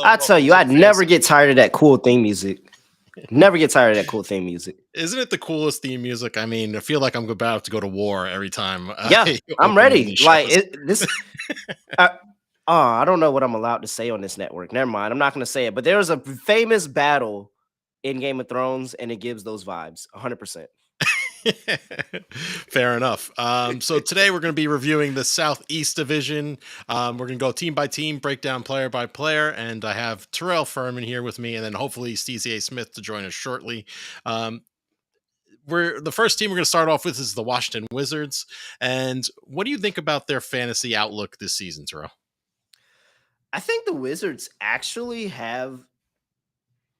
I tell you, I'd never get tired of that cool theme music. Never get tired of that cool theme music. Isn't it the coolest theme music? I mean, I feel like I'm about to go to war every time. Yeah, I'm open one of ready. these Like shows. this. I don't know what I'm allowed to say on this network. Never mind. I'm not going to say it. But there was a famous battle in Game of Thrones, and it gives those vibes 100%. Fair enough. So today we're going to be reviewing the Southeast Division. We're going to go team by team, break down player by player, and I have Terrell Furman here with me, and then hopefully Steezy A Smith to join us shortly. The first team we're going to start off with is the Washington Wizards. And what do you think about their fantasy outlook this season, Terrell? I think the Wizards actually have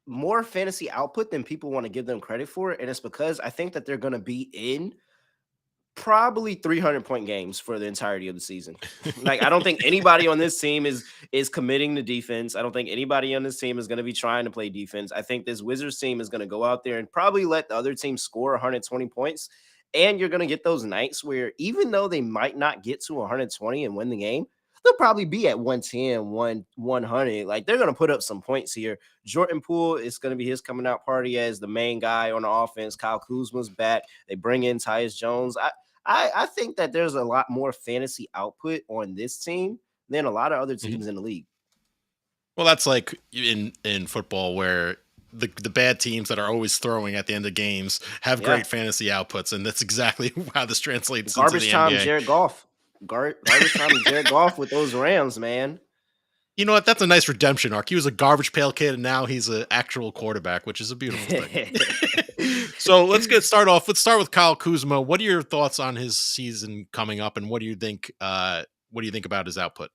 more fantasy output than people want to give them credit for. And it's because I think that they're going to be in probably 300-point games for the entirety of the season. Like, I don't think anybody on this team is committing to defense. I don't think anybody on this team is going to be trying to play defense. I think this Wizards team is going to go out there and probably let the other team score 120 points. And you're going to get those nights where even though they might not get to 120 and win the game, they'll probably be at 110, 100. Like, they're going to put up some points here. Jordan Poole is going to be his coming out party as the main guy on the offense. Kyle Kuzma's back. They bring in Tyus Jones. I think that there's a lot more fantasy output on this team than a lot of other teams in the league. Well, that's like in football where the bad teams that are always throwing at the end of games have great fantasy outputs, and that's exactly how this translates into the NBA. Garbage time, Jared Goff. Garbage time, Jared Goff with those Rams, man. You know what? That's a nice redemption arc. He was a garbage pail kid, and now he's an actual quarterback, which is a beautiful thing. So let's start off. Let's start with Kyle Kuzma. What are your thoughts on his season coming up, and what do you think? What do you think about his output?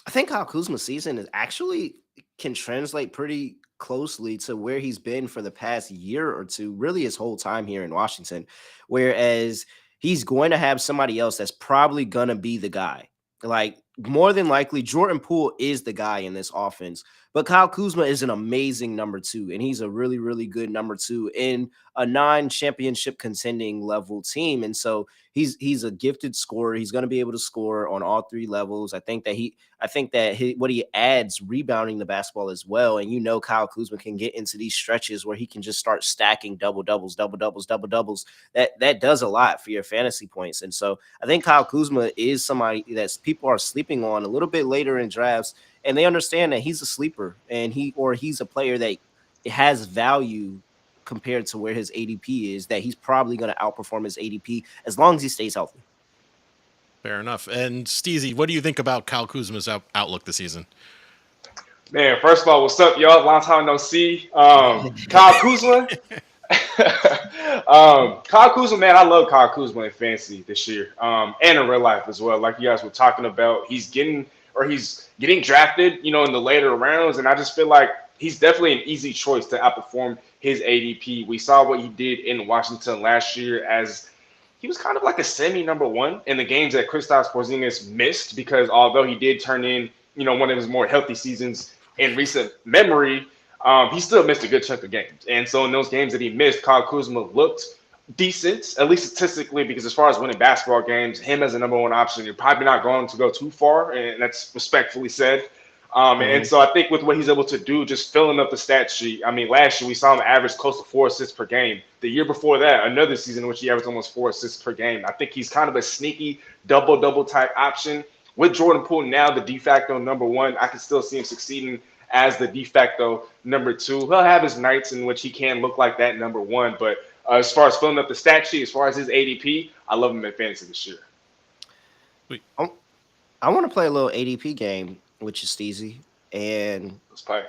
I think Kyle Kuzma's season is actually can translate pretty closely to where he's been for the past year or two, really his whole time here in Washington. Whereas he's going to have somebody else that's probably going to be the guy. Like, more than likely, Jordan Poole is the guy in this offense. But Kyle Kuzma is an amazing number two, and he's a really, really good number two in a non-championship contending level team. And so he's a gifted scorer. He's going to be able to score on all three levels. I think that what he adds rebounding the basketball as well. And Kyle Kuzma can get into these stretches where he can just start stacking double doubles. That does a lot for your fantasy points. And so I think Kyle Kuzma is somebody that people are sleeping on a little bit later in drafts. And they understand that he's a sleeper and he's a player that has value compared to where his ADP is, that he's probably going to outperform his ADP as long as he stays healthy. Fair enough. And Steezy, what do you think about Kyle Kuzma's outlook this season? Man, first of all, what's up, y'all? Long time no see. Kyle Kuzma. Kyle Kuzma, man, I love Kyle Kuzma in fantasy this year, and in real life as well. Like you guys were talking about, he's getting drafted, in the later rounds, and I just feel like he's definitely an easy choice to outperform his ADP. We saw what he did in Washington last year as he was kind of like a semi-number one in the games that Kristaps Porzingis missed, because although he did turn in, one of his more healthy seasons in recent memory, he still missed a good chunk of games. And so in those games that he missed, Kyle Kuzma looked decent, at least statistically, because as far as winning basketball games, him as a number one option, you're probably not going to go too far, and that's respectfully said. And so I think with what he's able to do, just filling up the stat sheet. I mean, last year we saw him average close to 4 assists per game. The year before that, another season in which he averaged almost 4 assists per game. I think he's kind of a sneaky double type option. With Jordan Poole now the de facto number one, I can still see him succeeding as the de facto number two. He'll have his nights in which he can look like that number one, but as far as filling up the stat sheet, as far as his ADP, I love him in fantasy this year. I want to play a little ADP game, which is Steezy. And let's play.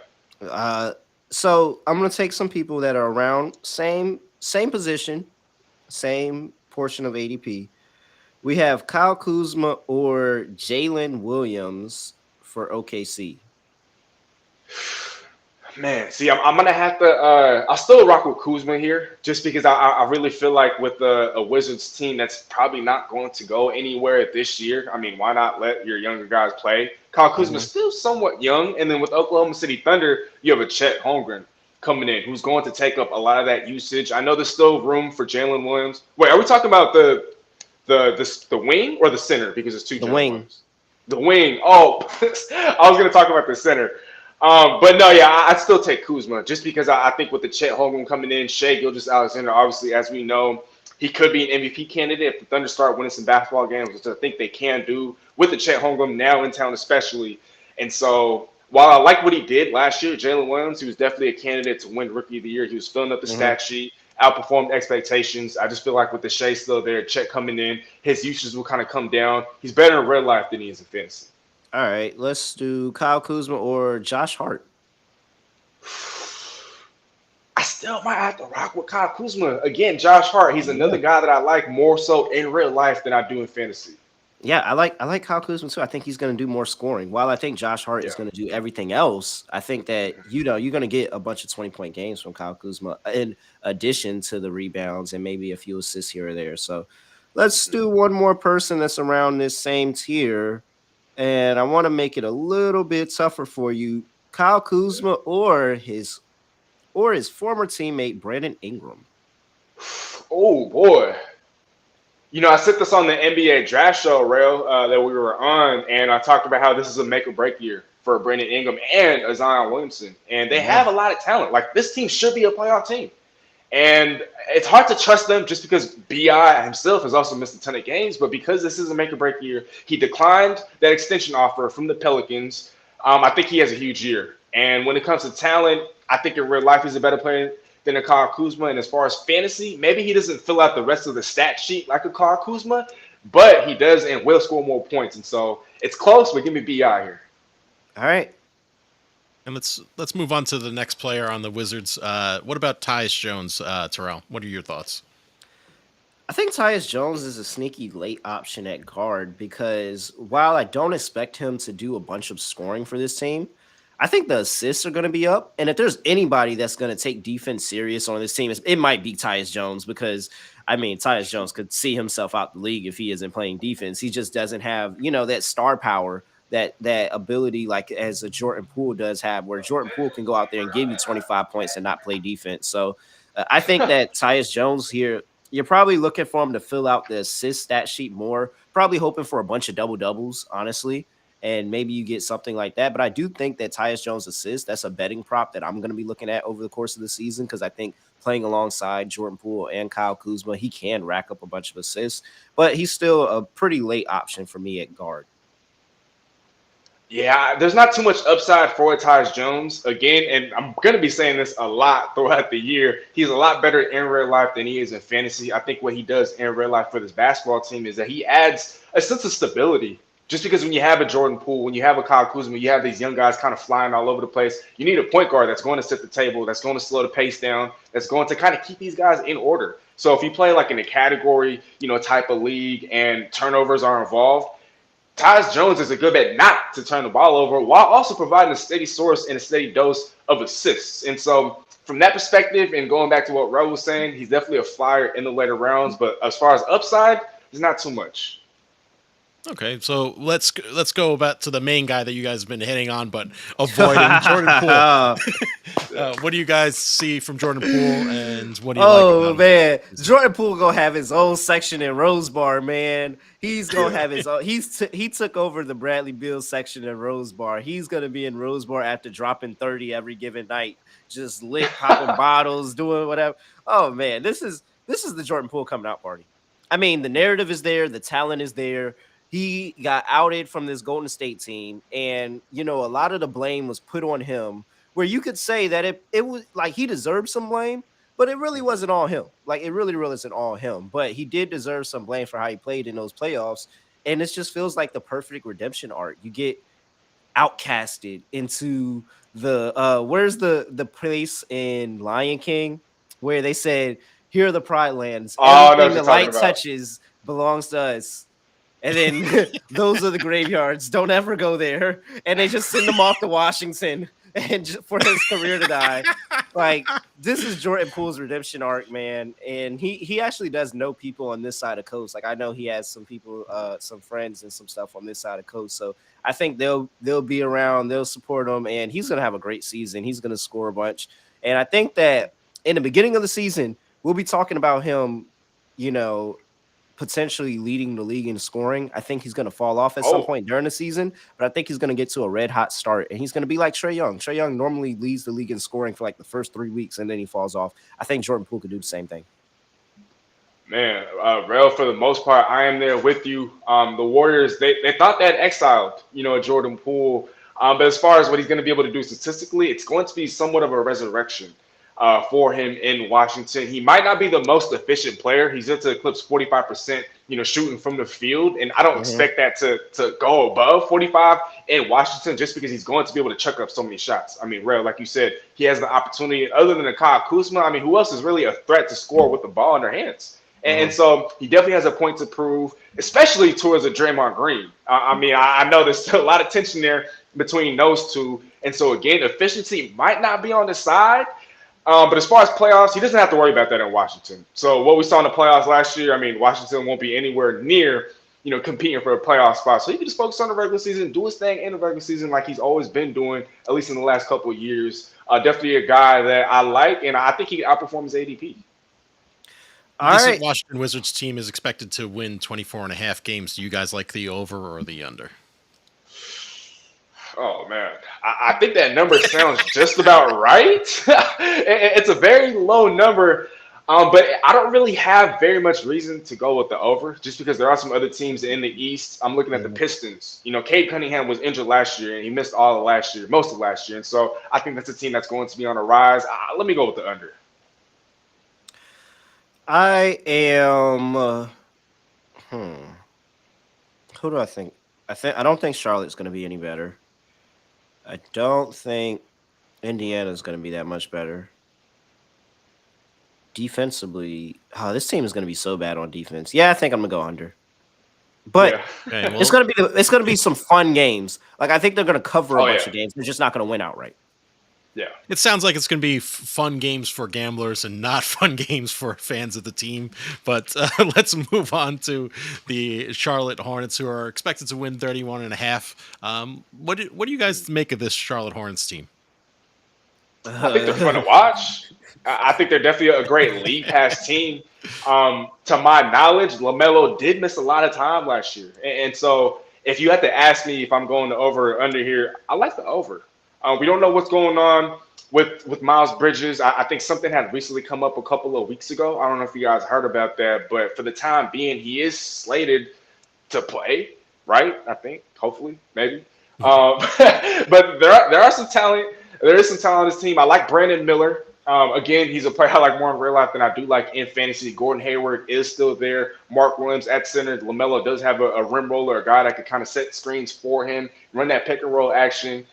So I'm going to take some people that are around same position, same portion of ADP. We have Kyle Kuzma or Jalen Williams for OKC. Man, see, I'm going to have to I'll still rock with Kuzma here just because I really feel like with a Wizards team that's probably not going to go anywhere this year. I mean, why not let your younger guys play? Kyle Kuzma's still somewhat young. And then with Oklahoma City Thunder, you have a Chet Holmgren coming in who's going to take up a lot of that usage. I know there's still room for Jalen Williams. Wait, are we talking about the wing or the center? Because it's two. The wing. The wing. Oh, I was going to talk about the center. But no, yeah, I'd still take Kuzma just because I think with the Chet Holmgren coming in, Shea Gilgeous-Alexander, obviously, as we know, he could be an MVP candidate if the Thunder start winning some basketball games, which I think they can do with the Chet Holmgren now in town, especially. And so, while I like what he did last year, Jalen Williams, he was definitely a candidate to win Rookie of the Year. He was filling up the Mhm. stat sheet, outperformed expectations. I just feel like with the Shea still there, Chet coming in, his usage will kind of come down. He's better in real life than he is in fantasy. All right, let's do Kyle Kuzma or Josh Hart. I still might have to rock with Kyle Kuzma. Again, Josh Hart, he's Yeah. another guy that I like more so in real life than I do in fantasy. Yeah, I like Kyle Kuzma too. I think he's going to do more scoring. While I think Josh Hart Yeah. is going to do everything else, I think that you're going to get a bunch of 20-point games from Kyle Kuzma in addition to the rebounds and maybe a few assists here or there. So let's do one more person that's around this same tier, and I want to make it a little bit tougher for you. Kyle Kuzma or his former teammate Brandon Ingram. Oh, boy. You know, I said this on the NBA draft show, Rail, that we were on, and I talked about how this is a make or break year for Brandon Ingram and Zion Williamson. And they Yeah. have a lot of talent. Like, this team should be a playoff team. And it's hard to trust them just because BI himself has also missed a ton of games. But because this is a make or break year, he declined that extension offer from the Pelicans. I think he has a huge year. And when it comes to talent, I think in real life he's a better player than a Kyle Kuzma. And as far as fantasy, maybe he doesn't fill out the rest of the stat sheet like a Kyle Kuzma, but he does and will score more points. And so it's close, but give me BI here. All right. And let's move on to the next player on the Wizards. What about Tyus Jones, Terrell? What are your thoughts? I think Tyus Jones is a sneaky late option at guard because while I don't expect him to do a bunch of scoring for this team, I think the assists are going to be up. And if there's anybody that's going to take defense serious on this team, it might be Tyus Jones because, I mean, Tyus Jones could see himself out the league if he isn't playing defense. He just doesn't have, that star power, that ability like as a Jordan Poole does have, where Jordan Poole can go out there and give you 25 points and not play defense. So I think that Tyus Jones here, you're probably looking for him to fill out the assist stat sheet more, probably hoping for a bunch of double doubles, honestly. And maybe you get something like that. But I do think that Tyus Jones assists, that's a betting prop that I'm going to be looking at over the course of the season because I think playing alongside Jordan Poole and Kyle Kuzma, he can rack up a bunch of assists. But he's still a pretty late option for me at guard. Yeah, there's not too much upside for Tyus Jones. Again, and I'm going to be saying this a lot throughout the year. He's a lot better in real life than he is in fantasy. I think what he does in real life for this basketball team is that he adds a sense of stability. Just because when you have a Jordan Poole, when you have a Kyle Kuzma, you have these young guys kind of flying all over the place. You need a point guard that's going to set the table, that's going to slow the pace down, that's going to kind of keep these guys in order. So if you play like in a category, type of league and turnovers are involved, Tyus Jones is a good bet not to turn the ball over while also providing a steady source and a steady dose of assists. And so from that perspective and going back to what Ro was saying, he's definitely a flyer in the later rounds. But as far as upside, there's not too much. Okay, so let's go back to the main guy that you guys have been hitting on, but avoiding Jordan Poole. What do you guys see from Jordan Poole, and what do you like about him? Man, Jordan Poole gonna have his own section in Rose Bar, man. He's gonna have his own. He took over the Bradley Beal section in Rose Bar. He's gonna be in Rose Bar after dropping 30 every given night, just lit, popping bottles, doing whatever. Oh man, this is the Jordan Poole coming out party. I mean, the narrative is there, the talent is there. He got outed from this Golden State team, and a lot of the blame was put on him. Where you could say that it was like he deserved some blame, but it really wasn't all him. Like it really isn't all him. But he did deserve some blame for how he played in those playoffs, and it just feels like the perfect redemption arc. You get outcasted into the where's the place in Lion King where they said, "Here are the Pride Lands. Everything the light touches belongs to us." And then those are the graveyards. Don't ever go there. And they just send him off to Washington and for his career to die. Like, this is Jordan Poole's redemption arc, man. And he actually does know people on this side of coast. Like, I know he has some people, some friends and some stuff on this side of coast. So I think they'll be around. They'll support him. And he's going to have a great season. He's going to score a bunch. And I think that in the beginning of the season, we'll be talking about him, potentially leading the league in scoring. I think he's going to fall off at some Oh, point during the season, but I think he's going to get to a red hot start, and he's going to be like Trae Young. Trae Young normally leads the league in scoring for like the first 3 weeks, and then he falls off. I think Jordan Poole could do the same thing. man, Rel, for the most part, I am there with you. The Warriors, they thought they had exiled, Jordan Poole. But as far as what he's going to be able to do statistically, it's going to be somewhat of a resurrection for him in Washington. He might not be the most efficient player. He's up to eclipse 45%, shooting from the field. And I don't expect that to go above 45 in Washington just because he's going to be able to chuck up so many shots. I mean, Rel, like you said, he has the opportunity. Other than Kyle Kuzma, I mean, who else is really a threat to score with the ball in their hands? And so he definitely has a point to prove, especially towards a Draymond Green. I mean, I know there's still a lot of tension there between those two. And so, again, efficiency might not be on the side. But as far as playoffs, he doesn't have to worry about that in Washington. So what we saw in the playoffs last year, I mean, Washington won't be anywhere near, competing for a playoff spot. So he can just focus on the regular season, do his thing in the regular season like he's always been doing, at least in the last couple of years. Definitely a guy that I like, and I think he can outperform his ADP. All This right. Washington Wizards team is expected to win 24.5 games. Do you guys like the over or the under? Oh, man. I think that number sounds just about right. It's a very low number, but I don't really have very much reason to go with the over just because there are some other teams in the East. I'm looking at the Pistons. Cade Cunningham was injured last year, and he missed all of last year, most of last year. And so I think that's a team that's going to be on a rise. Let me go with the under. I am. Who do I think? I don't think Charlotte's going to be any better. I don't think Indiana's going to be that much better. Defensively, this team is going to be so bad on defense. Yeah, I think I'm going to go under. But it's going to be some fun games. Like I think they're going to cover a bunch of games. They're just not going to win outright. Yeah. It sounds like it's going to be fun games for gamblers and not fun games for fans of the team. But let's move on to the Charlotte Hornets, who are expected to win 31.5. What do you guys make of this Charlotte Hornets team? I think they're fun to watch. I think they're definitely a great league pass team. To my knowledge, LaMelo did miss a lot of time last year. And so if you had to ask me if I'm going to over or under here, I like the over. We don't know what's going on with Miles Bridges. I think something had recently come up a couple of weeks ago. I don't know if you guys heard about that, but for the time being, he is slated to play, right? I think, hopefully, maybe. But there are some talent. There is some talent on this team. I like Brandon Miller. Again, he's a player I like more in real life than I do like in fantasy. Gordon Hayward is still there. Mark Williams at center. LaMelo does have a rim roller, a guy that could kind of set screens for him, run that pick and roll action.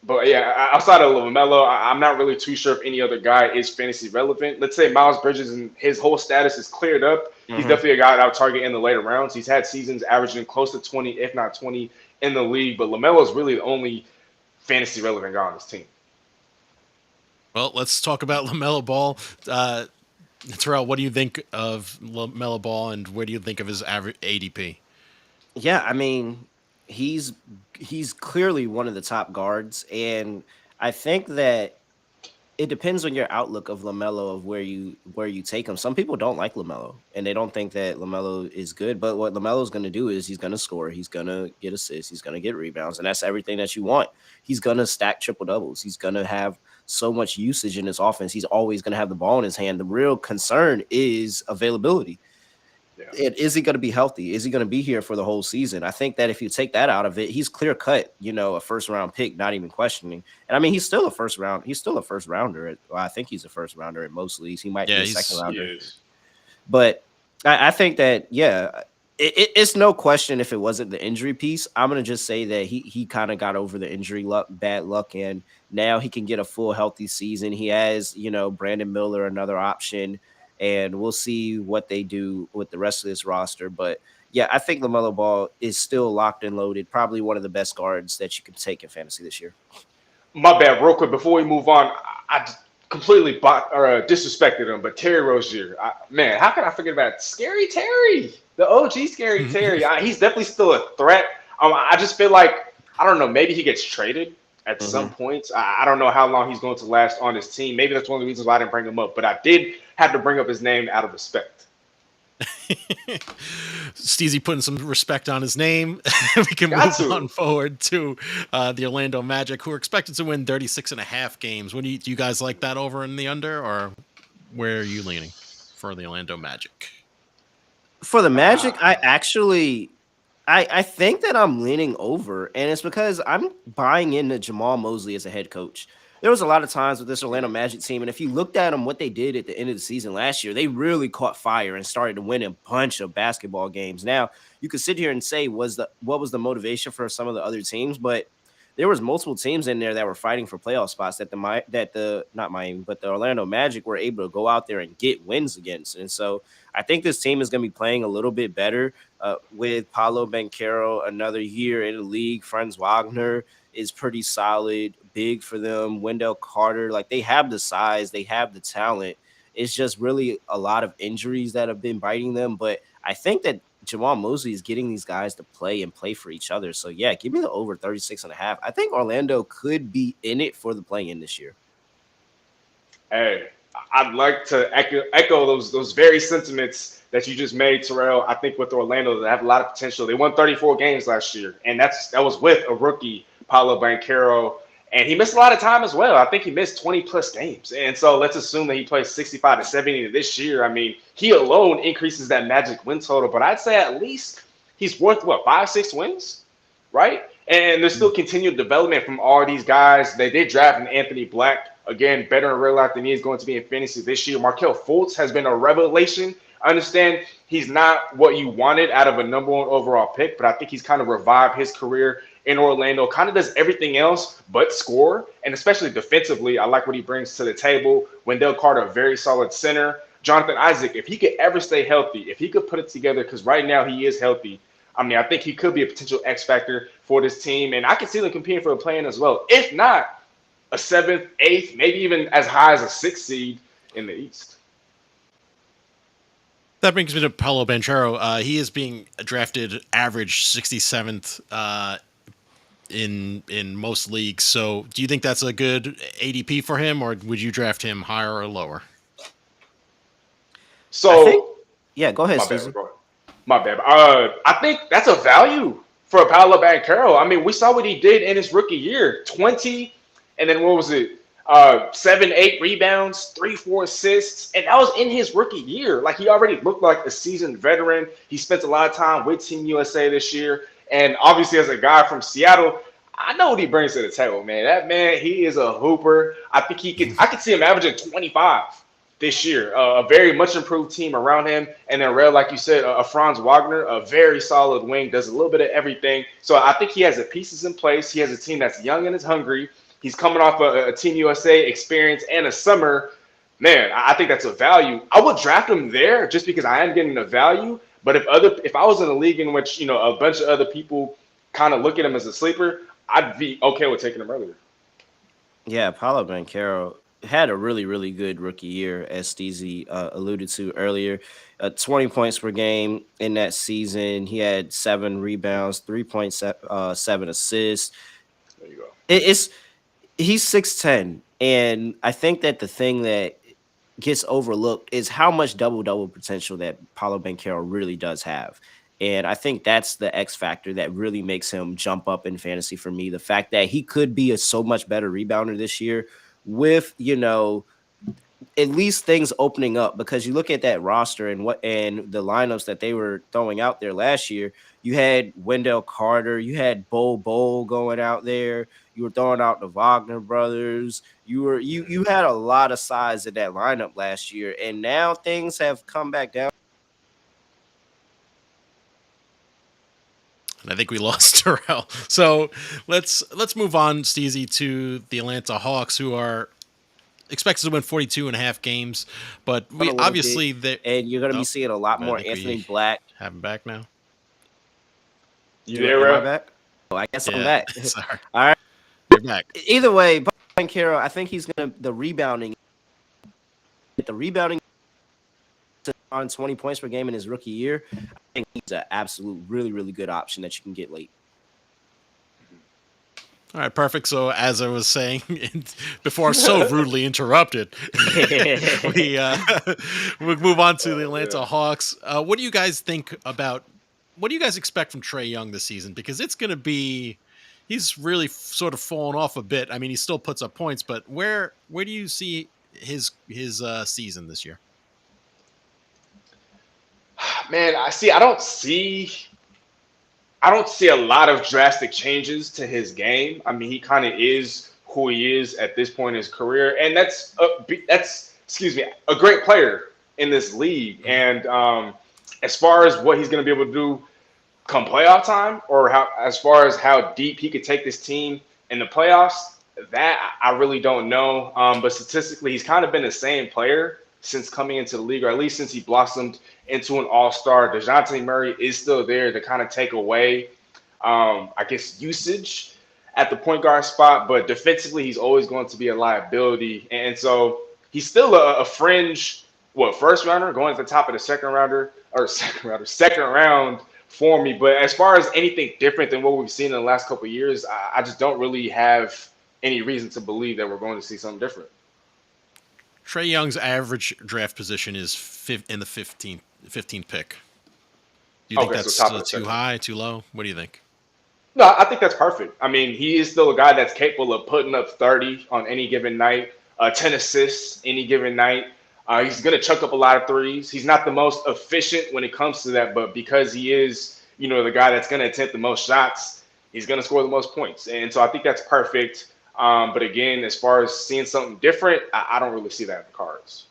But yeah, outside of LaMelo, I'm not really too sure if any other guy is fantasy relevant. Let's say Miles Bridges and his whole status is cleared up. He's definitely a guy that I would target in the later rounds. He's had seasons averaging close to 20, if not 20, in the league. But LaMelo is really the only fantasy relevant guy on this team. Well, let's talk about LaMelo Ball. Terrell, what do you think of LaMelo Ball, and where do you think of his average ADP? Yeah, I mean, he's clearly one of the top guards, and I think that it depends on your outlook of LaMelo, of where you take him. Some people don't like LaMelo, and they don't think that LaMelo is good. But what LaMelo is going to do is he's going to score, he's going to get assists, he's going to get rebounds, and that's everything that you want. He's going to stack triple doubles. He's going to have so much usage in his offense. He's always going to have the ball in his hand. The real concern is availability. Yeah. And is he going to be healthy? Is he going to be here for the whole season? I think that if you take that out of it, he's clear cut, a first round pick, not even questioning. And I mean, he's still a first rounder. I think he's a first rounder in most leagues. He might be a second rounder. But I think that, it's no question if it wasn't the injury piece. I'm going to just say that he kind of got over the injury bad luck, and now he can get a full healthy season. He has, Brandon Miller, another option, and we'll see what they do with the rest of this roster. But yeah, I think LaMelo Ball is still locked and loaded, probably one of the best guards that you can take in fantasy this year. My bad, real quick, before we move on, I completely disrespected him, but Terry Rozier, man, how can I forget about Scary Terry? The OG Scary Terry. He's definitely still a threat. I just feel like, I don't know, maybe he gets traded at some points. I don't know how long he's going to last on his team. Maybe that's one of the reasons why I didn't bring him up, but I did have to bring up his name out of respect. Steezy putting some respect on his name. We can Got move to. on forward to the Orlando Magic, who are expected to win 36.5 games. What do you guys like that over in the under, or where are you leaning for the Orlando Magic? For the Magic, Ah, I think that I'm leaning over, and it's because I'm buying into Jamal Mosley as a head coach. There was a lot of times with this Orlando Magic team, and if you looked at them, what they did at the end of the season last year, they really caught fire and started to win a bunch of basketball games. Now, you could sit here and say, what was the motivation for some of the other teams? But there was multiple teams in there that were fighting for playoff spots that the not Miami, but the Orlando Magic were able to go out there and get wins against. And so I think this team is going to be playing a little bit better with Paolo Banchero another year in the league. Franz Wagner is pretty solid, big for them. Wendell Carter, like they have the size, they have the talent. It's just really a lot of injuries that have been biting them. But I think that Jamal Mosley is getting these guys to play and play for each other. So yeah, give me the over 36.5. I think Orlando could be in it for the play-in this year. hey, I'd like to echo those very sentiments that you just made, Terrell. I think with Orlando, they have a lot of potential. They won 34 games last year, and that was with a rookie, Paolo Banchero, and he missed a lot of time as well. I think he missed 20 plus games, and so let's assume that he plays 65 to 70 this year. I mean, he alone increases that Magic win total, but I'd say at least he's worth what 5-6 wins, right? And there's still continued development from all these guys. They did draft an Anthony Black. Again, better in real life than he is going to be in fantasy this year. Markelle Fultz has been a revelation. I understand he's not what you wanted out of a number one overall pick, but I think he's kind of revived his career in Orlando. Kind of does everything else but score, and especially defensively, I like what he brings to the table. Wendell Carter, very solid center. Jonathan Isaac, if he could ever stay healthy, if he could put it together, because right now he is healthy, I mean, I think he could be a potential X factor for this team, and I can see them competing for a play-in as well. If not, a 7th, 8th, maybe even as high as a 6th seed in the East. That brings me to Paolo Banchero. He is being drafted average 67th in most leagues. So, do you think that's a good ADP for him, or would you draft him higher or lower? So, Yeah, go ahead, my bad, Steezy. bro. My bad. I think that's a value for Paolo Banchero. I mean, we saw what he did in his rookie year: 20, and then what was it? 7, 8 rebounds, 3, 4 assists, and that was in his rookie year. Like he already looked like a seasoned veteran. He spent a lot of time with Team USA this year, and obviously as a guy from Seattle, I know what he brings to the table, man. That man, he is a hooper. I think he could. I could see him averaging 25 this year. A very much improved team around him, and then Red, like you said, a Franz Wagner, a very solid wing, does a little bit of everything. So I think he has the pieces in place. He has a team that's young and is hungry. He's coming off a Team USA experience and a summer. Man, I think that's a value. I would draft him there just because I am getting the value. But if I was in a league in which a bunch of other people kind of look at him as a sleeper, I'd be okay with taking him earlier. Yeah, Paolo Banchero had a really, really good rookie year, as Steezy alluded to earlier. 20 points per game in that season. He had 7 rebounds, 3.7 assists. There you go. He's 6'10", and I think that the thing that gets overlooked is how much double-double potential that Paolo Banchero really does have. And I think that's the X factor that really makes him jump up in fantasy for me. The fact that he could be a so much better rebounder this year with, at least things opening up, because you look at that roster and the lineups that they were throwing out there last year. You had Wendell Carter, you had Bol going out there, you were throwing out the Wagner brothers, you had a lot of size in that lineup last year, and now things have come back down. And I think we lost Terrell. So let's move on, Steezy, to the Atlanta Hawks, who are expected to win 42.5 games, but we obviously and you're going to be seeing a lot more Anthony Black. Have him back now. You there, Am I back? Oh, I guess I'm back. Sorry. All right. You're back. Either way, Banchero, I think he's going to the rebounding on 20 points per game in his rookie year. I think he's an absolute really, really good option that you can get late. All right, perfect. So as I was saying before, so rudely interrupted, we we move on to the Atlanta Yeah. Hawks. What do you guys think about? What do you guys expect from Trae Young this season? Because it's going to be, he's really sort of fallen off a bit. I mean, he still puts up points, but where do you see his season this year? Man, I don't see a lot of drastic changes to his game. I mean, he kind of is who he is at this point in his career, and that's excuse me, a great player in this league. And as far as what he's going to be able to do come playoff time, or how as far as how deep he could take this team in the playoffs, that I really don't know. But statistically, he's kind of been the same player since coming into the league, or at least since he blossomed into an all-star. DeJounte Murray is still there to kind of take away, I guess, usage at the point guard spot, but defensively, he's always going to be a liability. And so he's still a fringe, first rounder going at the top of the second round for me. But as far as anything different than what we've seen in the last couple of years, I just don't really have any reason to believe that we're going to see something different. Trae Young's average draft position is in the 15th pick. Do you think that's too high, too low? What do you think? No, I think that's perfect. I mean, he is still a guy that's capable of putting up 30 on any given night, 10 assists any given night. He's going to chuck up a lot of threes. He's not the most efficient when it comes to that, but because he is, the guy that's going to attempt the most shots, he's going to score the most points. And so I think that's perfect. But again, as far as seeing something different, I don't really see that in the cards.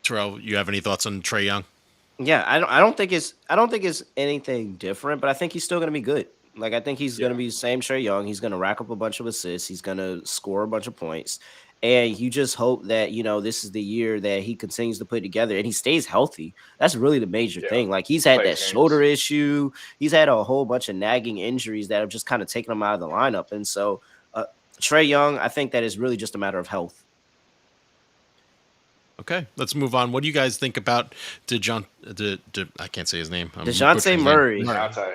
Terrell, you have any thoughts on Trae Young? Yeah, I don't think it's anything different, but I think he's still gonna be good. Like I think he's gonna be the same Trae Young. He's gonna rack up a bunch of assists. He's gonna score a bunch of points. And you just hope that, this is the year that he continues to put together and he stays healthy. That's really the major thing. Like he's had that shoulder issue. He's had a whole bunch of nagging injuries that have just kind of taken him out of the lineup. And so Trae Young, I think that is really just a matter of health. Okay, let's move on. What do you guys think about I can't say his name. DeJounte Murray.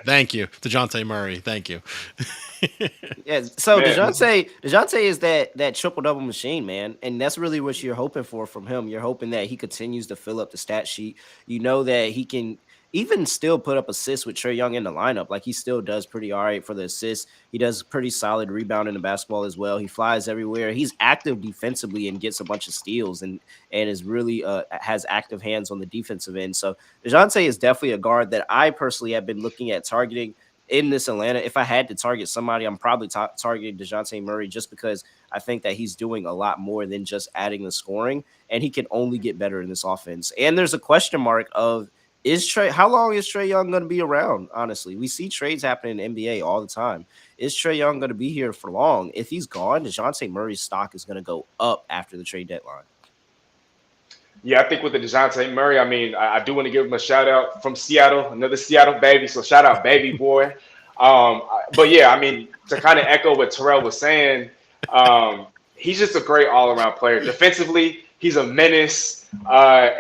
Thank you. DeJounte Murray. Thank you. Yeah, so DeJounte is that triple-double machine, man. And that's really what you're hoping for from him. You're hoping that he continues to fill up the stat sheet. You know that he can even still put up assists with Trae Young in the lineup. Like he still does pretty all right for the assists. He does pretty solid rebound in the basketball as well. He flies everywhere. He's active defensively and gets a bunch of steals and is really has active hands on the defensive end. So DeJounte is definitely a guard that I personally have been looking at targeting in this Atlanta. If I had to target somebody, I'm probably targeting DeJounte Murray just because I think that he's doing a lot more than just adding the scoring, and he can only get better in this offense. And there's a question mark of how long is Trae Young going to be around? Honestly, we see trades happening in the NBA all the time. Is Trae Young going to be here for long? If he's gone, DeJounte Murray's stock is going to go up after the trade deadline. Yeah, I think with the DeJounte Murray, I mean, I do want to give him a shout out from Seattle, another Seattle baby. So shout out, baby boy. But yeah, I mean, to kind of echo what Terrell was saying, he's just a great all-around player. Defensively, he's a menace.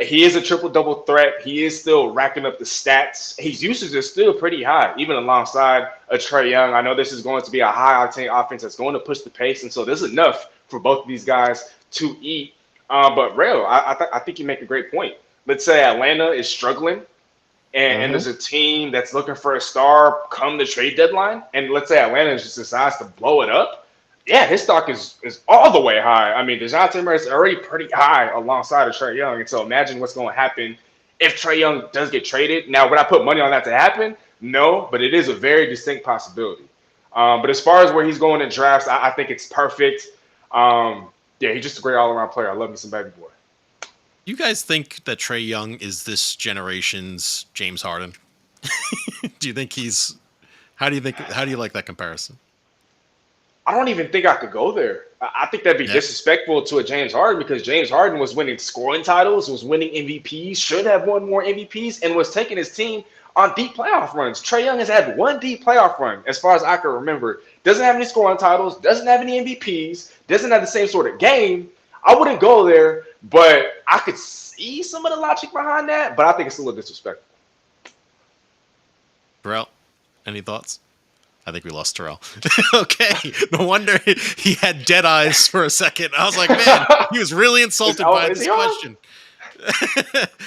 He is a triple-double threat. He is still racking up the stats. His usage is still pretty high, even alongside a Trae Young. I know this is going to be a high-octane offense that's going to push the pace, and so there's enough for both of these guys to eat. But Rail, I think you make a great point. Let's say Atlanta is struggling, and there's a team that's looking for a star come the trade deadline, and let's say Atlanta just decides to blow it up. Yeah, his stock is all the way high. I mean, DeJounte Murray is already pretty high alongside of Trae Young. And so imagine what's going to happen if Trae Young does get traded. Now, would I put money on that to happen? No, but it is a very distinct possibility. But as far as where he's going in drafts, I think it's perfect. Yeah, he's just a great all-around player. I love me some baby boy. You guys think that Trae Young is this generation's James Harden? Do you think how do you like that comparison? I don't even think I could go there. I think that'd be disrespectful to a James Harden because James Harden was winning scoring titles, was winning MVPs, should have won more MVPs, and was taking his team on deep playoff runs. Trae Young has had one deep playoff run, as far as I can remember. Doesn't have any scoring titles, doesn't have any MVPs, doesn't have the same sort of game. I wouldn't go there, but I could see some of the logic behind that, but I think it's a little disrespectful. Terrell, any thoughts? I think we lost Terrell. Okay. No wonder he had dead eyes for a second. I was like, man, he was really insulted by is this he on? question.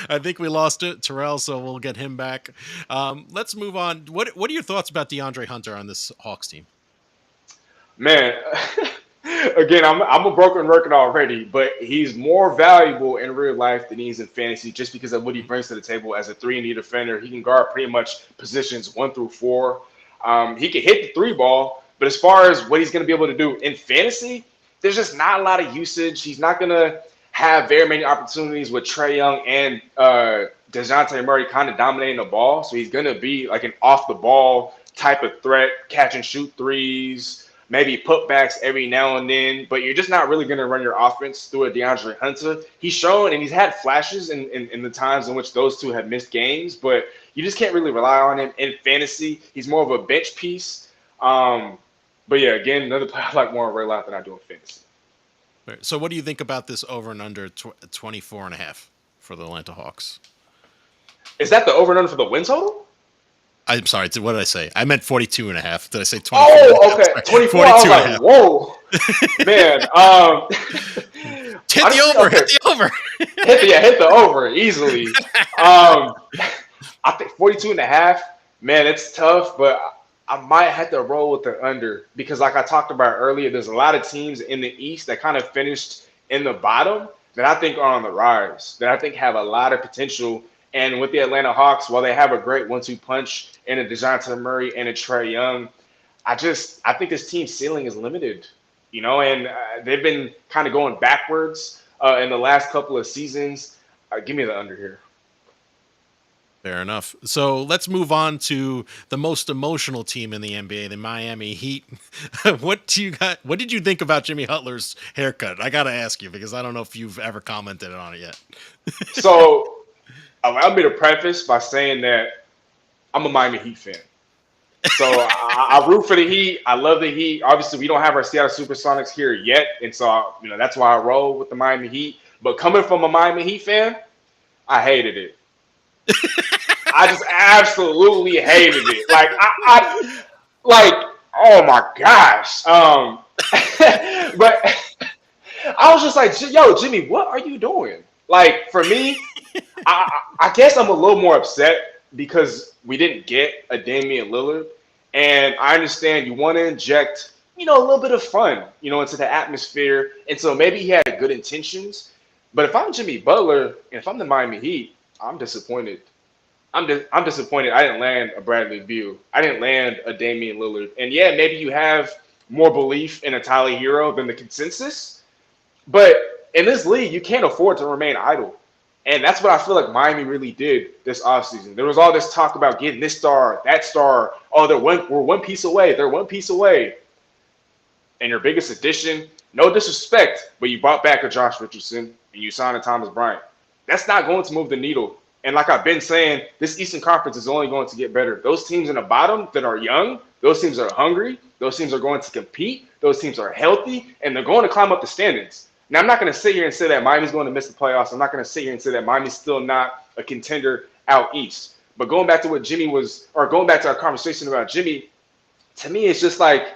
I think we lost it, Terrell, so we'll get him back. Let's move on. What are your thoughts about DeAndre Hunter on this Hawks team? Man, again, I'm a broken record already, but he's more valuable in real life than he's in fantasy just because of what he brings to the table as a 3-and-D defender. He can guard pretty much positions 1 through 4. He can hit the 3 ball, but as far as what he's going to be able to do in fantasy, there's just not a lot of usage. He's not going to have very many opportunities with Trae Young and DeJounte Murray kind of dominating the ball. So he's going to be like an off-the-ball type of threat, catch and shoot threes, maybe putbacks every now and then, but you're just not really going to run your offense through a DeAndre Hunter. He's shown and he's had flashes in the times in which those two have missed games, but you just can't really rely on him in fantasy. He's more of a bench piece. But yeah, again, another player I like more in real life than I do in fantasy. So what do you think about this over and under 24.5 for the Atlanta Hawks? Is that the over and under for the win total? I'm sorry. What did I say? I meant 42.5. Did I say 24? Oh, okay. 24. I was like, whoa. Man. Hit the over. Hit the over. Hit the over easily. I think 42.5. Man, it's tough, but I might have to roll with the under because like I talked about earlier, there's a lot of teams in the East that kind of finished in the bottom that I think are on the rise, that I think have a lot of potential. And with the Atlanta Hawks, while they have a great 1-2 punch in a DeJounte Murray and a Trae Young, I think this team's ceiling is limited, and they've been kind of going backwards in the last couple of seasons. Give me the under here. Fair enough. So let's move on to the most emotional team in the NBA, the Miami Heat. What did you think about Jimmy Butler's haircut? I got to ask you because I don't know if you've ever commented on it yet. So allow me to preface by saying that I'm a Miami Heat fan. So I root for the Heat. I love the Heat. Obviously, we don't have our Seattle Supersonics here yet, and so that's why I roll with the Miami Heat. But coming from a Miami Heat fan, I hated it. I just absolutely hated it. Like oh my gosh. But I was just like, yo, Jimmy, what are you doing? Like for me, I guess I'm a little more upset because we didn't get a Damian Lillard. And I understand you want to inject, a little bit of fun, into the atmosphere. And so maybe he had good intentions. But if I'm Jimmy Butler and if I'm the Miami Heat, I'm disappointed. I'm disappointed I didn't land a Bradley Beal. I didn't land a Damian Lillard. And yeah, maybe you have more belief in a Tyler Hero than the consensus. But in this league, you can't afford to remain idle. And that's what I feel like Miami really did this offseason. There was all this talk about getting this star, that star. Oh, we're one piece away. They're one piece away. And your biggest addition, no disrespect, but you brought back a Josh Richardson and you signed a Thomas Bryant. That's not going to move the needle. And like I've been saying, this Eastern Conference is only going to get better. Those teams in the bottom that are young, those teams are hungry, those teams are going to compete, those teams are healthy, and they're going to climb up the standings. Now, I'm not going to sit here and say that Miami's going to miss the playoffs. I'm not going to sit here and say that Miami's still not a contender out east. But going back to what Jimmy was, or going back to our conversation about Jimmy, to me, it's just like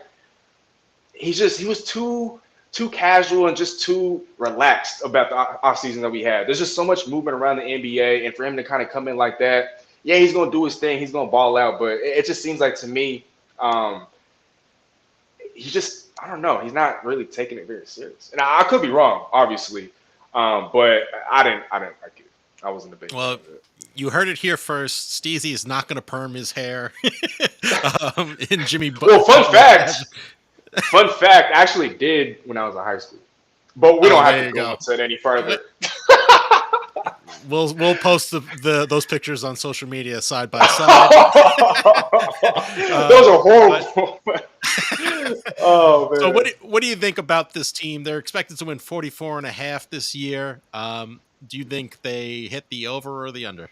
he was too casual and just too relaxed about the offseason that we had. There's just so much movement around the NBA, and for him to kind of come in like that, yeah, he's going to do his thing. He's going to ball out. But it just seems like to me, I don't know. He's not really taking it very serious. And I could be wrong, obviously. But I didn't like it. I wasn't a big fan of it. You heard it here first. Steezy is not going to perm his hair in Jimmy Butler. Well, fun fact, I actually did when I was in high school. But we don't have to go into it any further. We'll post those pictures on social media side by side. Those are horrible. Oh man. So what do you think about this team? They're expected to win 44.5 this year. Do you think they hit the over or the under?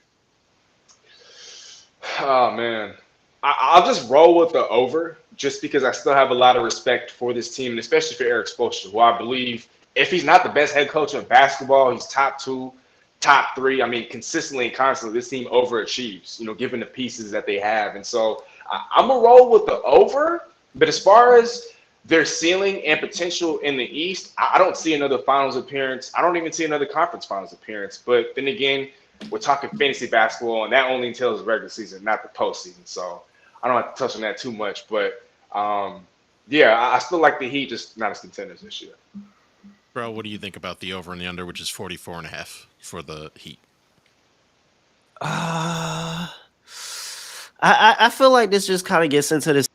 Oh man. I'll just roll with the over just because I still have a lot of respect for this team, and especially for Eric Spoelstra, who I believe if he's not the best head coach in basketball, he's top 2. top 3. I mean, consistently and constantly, this team overachieves, given the pieces that they have. And so I'm going to roll with the over. But as far as their ceiling and potential in the East, I don't see another finals appearance. I don't even see another conference finals appearance. But then again, we're talking fantasy basketball, and that only entails the regular season, not the postseason. So I don't have to touch on that too much. But yeah, I still like the Heat, just not as contenders this year. Bro, what do you think about the over and the under, which is 44.5 for the Heat? I feel like this just kind of gets into this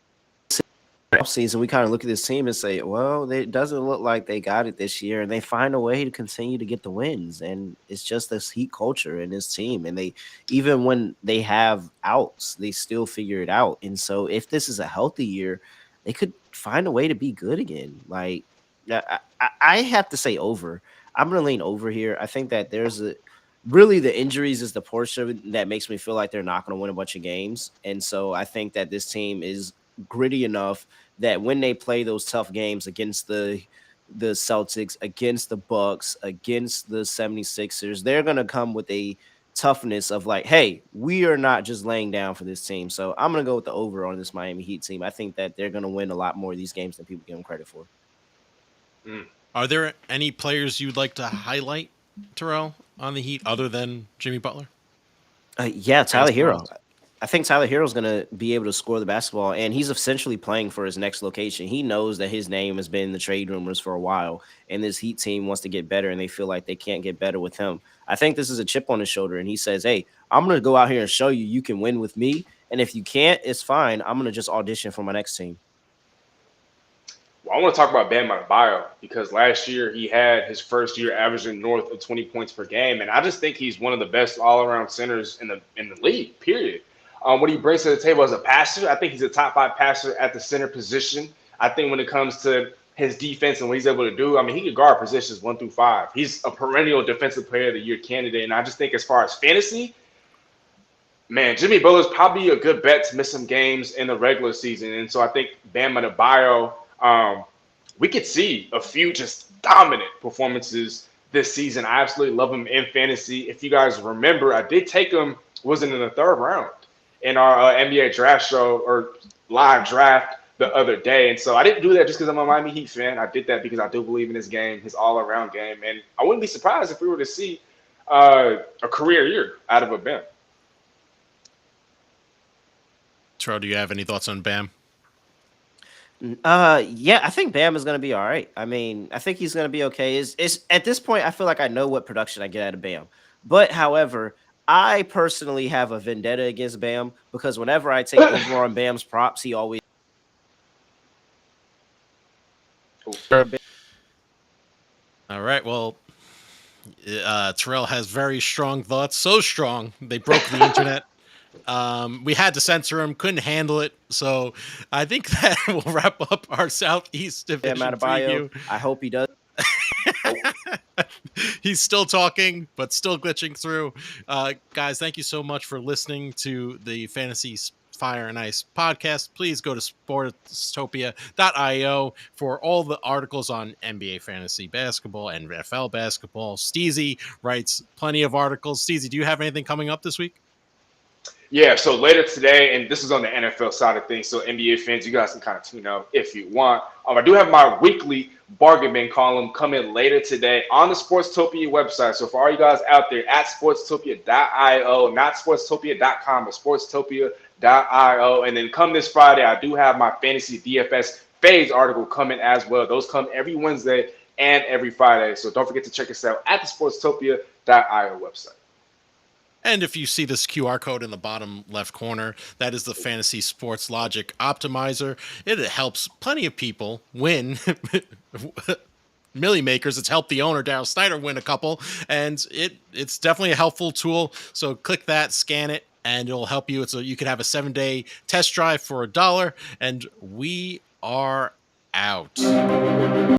season. We kind of look at this team and say, well, it doesn't look like they got it this year, and they find a way to continue to get the wins. And it's just this Heat culture in this team, and they, even when they have outs, they still figure it out. And so if this is a healthy year, they could find a way to be good again. Like, I have to say over. I'm going to lean over here. I think that really the injuries is the portion that makes me feel like they're not going to win a bunch of games. And so I think that this team is gritty enough that when they play those tough games against the Celtics, against the Bucks, against the 76ers, they're going to come with a toughness of like, hey, we are not just laying down for this team. So I'm going to go with the over on this Miami Heat team. I think that they're going to win a lot more of these games than people give them credit for. Are there any players you'd like to highlight, Terrell, on the Heat other than Jimmy Butler? Yeah, Tyler Hero. I think Tyler Hero is going to be able to score the basketball, and he's essentially playing for his next location. He knows that his name has been in the trade rumors for a while, and this Heat team wants to get better, and they feel like they can't get better with him. I think this is a chip on his shoulder, and he says, hey, I'm going to go out here and show you can win with me, and if you can't, it's fine. I'm going to just audition for my next team. Well, I want to talk about Bam Adebayo because last year he had his first year averaging north of 20 points per game, and I just think he's one of the best all-around centers in the league. Period. What he brings to the table as a passer, I think he's a top 5 passer at the center position. I think when it comes to his defense and what he's able to do, I mean, he can guard positions 1 through 5. He's a perennial defensive player of the year candidate, and I just think as far as fantasy, man, Jimmy Butler's probably a good bet to miss some games in the regular season, and so I think Bam Adebayo. We could see a few just dominant performances this season. I absolutely love him in fantasy. If you guys remember, I did take him, wasn't in the 3rd round in our NBA draft show or live draft the other day. And so I didn't do that just because I'm a Miami Heat fan. I did that because I do believe in his game, his all-around game. And I wouldn't be surprised if we were to see a career year out of a Bam. Terrell, do you have any thoughts on Bam? Yeah, I think Bam is going to be all right. I mean, I think he's going to be okay. Is at this point, I feel like I know what production I get out of Bam. But however, I personally have a vendetta against Bam because whenever I take over on Bam's props, he always. All right. Well, Terrell has very strong thoughts. So strong they broke the internet. We had to censor him, couldn't handle it. So I think that will wrap up our Southeast Division preview. I hope he does. He's still talking, but still glitching through. Guys, thank you so much for listening to the Fantasy Fire and Ice podcast. Please go to sportstopia.io for all the articles on NBA fantasy basketball and NFL basketball. Steezy writes plenty of articles. Steezy, do you have anything coming up this week? Yeah, so later today, and this is on the NFL side of things, so NBA fans, you guys can kind of tune out if you want. I do have my weekly bargain bin column coming later today on the Sportstopia website. So for all you guys out there at sportstopia.io, not sportstopia.com, but sportstopia.io. And then come this Friday, I do have my fantasy DFS phase article coming as well. Those come every Wednesday and every Friday. So don't forget to check us out at the sportstopia.io website. And if you see this QR code in the bottom left corner, that is the Fantasy Sports Logic Optimizer. It helps plenty of people win. Millie makers. It's helped the owner, Daryl Snyder, win a couple. And it's definitely a helpful tool. So click that, scan it, and it'll help you. You can have a 7-day test drive for $1. And we are out.